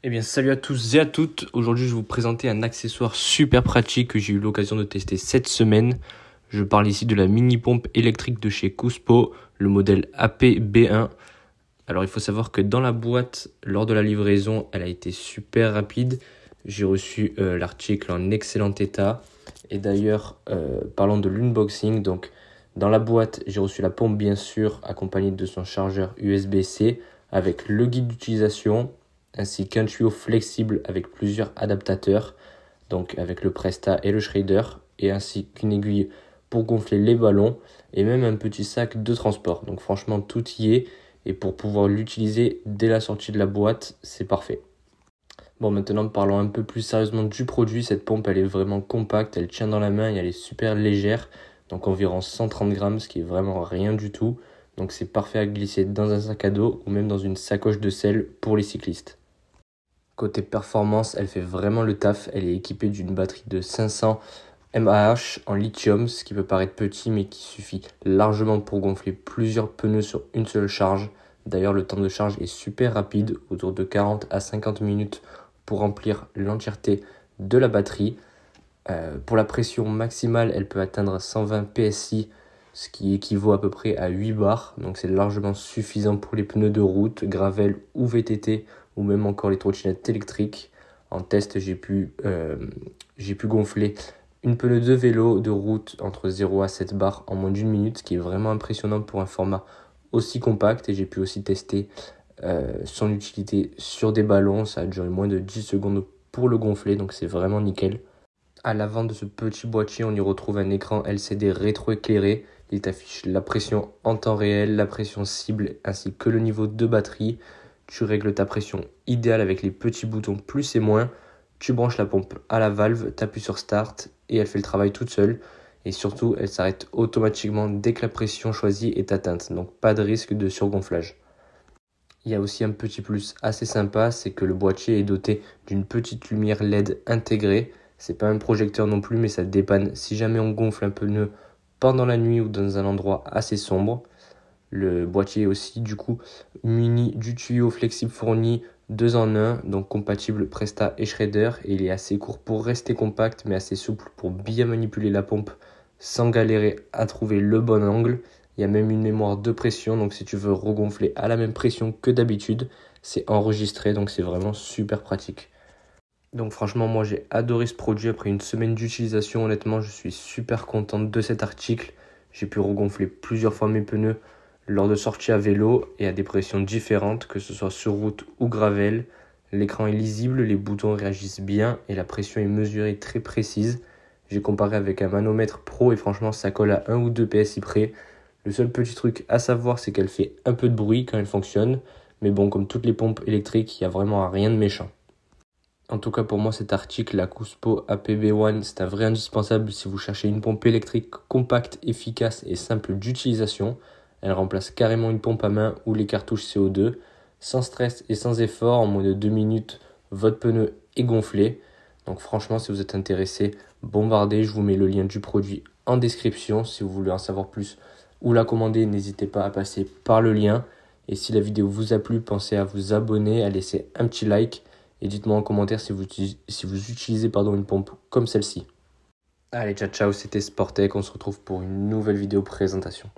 Eh bien, salut à tous et à toutes. Aujourd'hui, je vais vous présenter un accessoire super pratique que j'ai eu l'occasion de tester cette semaine. Je parle ici de la mini pompe électrique de chez Cuspo, le modèle AP-B1. Alors, il faut savoir que dans la boîte, lors de la livraison, elle a été super rapide. J'ai reçu l'article en excellent état. Et d'ailleurs, parlons de l'unboxing. Donc, dans la boîte, j'ai reçu la pompe, bien sûr, accompagnée de son chargeur USB-C avec le guide d'utilisation, ainsi qu'un tuyau flexible avec plusieurs adaptateurs, donc avec le Presta et le Schrader, et ainsi qu'une aiguille pour gonfler les ballons, et même un petit sac de transport. Donc franchement, tout y est, et pour pouvoir l'utiliser dès la sortie de la boîte, c'est parfait. Bon, maintenant parlons un peu plus sérieusement du produit. Cette pompe, elle est vraiment compacte, elle tient dans la main et elle est super légère, donc environ 130 grammes, ce qui est vraiment rien du tout. Donc c'est parfait à glisser dans un sac à dos ou même dans une sacoche de selle pour les cyclistes. Côté performance, elle fait vraiment le taf. Elle est équipée d'une batterie de 500 mAh en lithium, ce qui peut paraître petit mais qui suffit largement pour gonfler plusieurs pneus sur une seule charge. D'ailleurs, le temps de charge est super rapide, autour de 40 à 50 minutes pour remplir l'entièreté de la batterie. Pour la pression maximale, elle peut atteindre 120 PSI, ce qui équivaut à peu près à 8 bars. Donc c'est largement suffisant pour les pneus de route, gravel ou VTT, ou même encore les trottinettes électriques. En test, j'ai pu gonfler une pneu de vélo de route entre 0 à 7 bars en moins d'une minute, ce qui est vraiment impressionnant pour un format aussi compact. Et j'ai pu aussi tester son utilité sur des ballons. Ça a duré moins de 10 secondes pour le gonfler, donc c'est vraiment nickel. À l'avant de ce petit boîtier, on y retrouve un écran LCD rétroéclairé. Il t'affiche la pression en temps réel, la pression cible ainsi que le niveau de batterie. Tu règles ta pression idéale avec les petits boutons plus et moins. Tu branches la pompe à la valve, tu appuies sur Start et elle fait le travail toute seule. Et surtout, elle s'arrête automatiquement dès que la pression choisie est atteinte. Donc pas de risque de surgonflage. Il y a aussi un petit plus assez sympa, c'est que le boîtier est doté d'une petite lumière LED intégrée. C'est pas un projecteur non plus, mais ça dépanne si jamais on gonfle un pneu pendant la nuit ou dans un endroit assez sombre. Le boîtier est aussi du coup muni du tuyau flexible fourni 2 en 1, donc compatible Presta et Schrader, et il est assez court pour rester compact mais assez souple pour bien manipuler la pompe sans galérer à trouver le bon angle. Il y a même une mémoire de pression, donc si tu veux regonfler à la même pression que d'habitude, c'est enregistré, donc c'est vraiment super pratique. Donc franchement, moi j'ai adoré ce produit. Après une semaine d'utilisation, honnêtement, je suis super content de cet article. J'ai pu regonfler plusieurs fois mes pneus lors de sorties à vélo et à des pressions différentes, que ce soit sur route ou gravel. L'écran est lisible, les boutons réagissent bien et la pression est mesurée très précise. J'ai comparé avec un manomètre pro et franchement ça colle à 1 ou 2 PSI près. Le seul petit truc à savoir, c'est qu'elle fait un peu de bruit quand elle fonctionne. Mais bon, comme toutes les pompes électriques, il n'y a vraiment rien de méchant. En tout cas, pour moi, cet article, la Cuspo AP-B1, c'est un vrai indispensable si vous cherchez une pompe électrique compacte, efficace et simple d'utilisation. Elle remplace carrément une pompe à main ou les cartouches CO2. Sans stress et sans effort, en moins de 2 minutes, votre pneu est gonflé. Donc franchement, si vous êtes intéressé, bombardez. Je vous mets le lien du produit en description. Si vous voulez en savoir plus ou la commander, n'hésitez pas à passer par le lien. Et si la vidéo vous a plu, pensez à vous abonner, à laisser un petit like. Et dites-moi en commentaire si vous utilisez une pompe comme celle-ci. Allez, ciao, ciao, c'était Sportec. On se retrouve pour une nouvelle vidéo présentation.